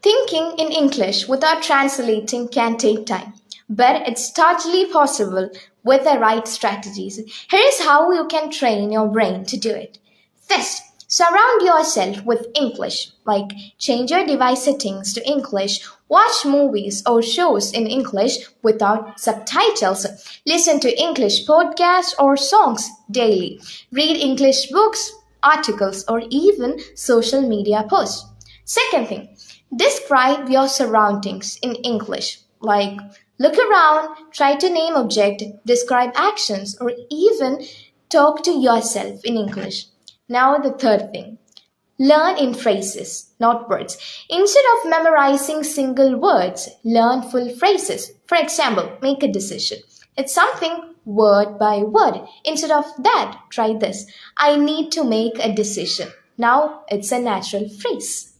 Thinking in English without translating can take time, but it's totally possible with the right strategies. Here is how you can train your brain to do it. First, surround yourself with English, like change your device settings to English, watch movies or shows in English without subtitles, listen to English podcasts or songs daily, read English books, articles, or even social media posts. Second thing, describe your surroundings in English, like look around, try to name object, describe actions, or even talk to yourself in English. Now the third thing, learn in phrases, not words. Instead of memorizing single words, learn full phrases. For example, make a decision. It's something word by word. Instead of that, try this. I need to make a decision. Now it's a natural phrase.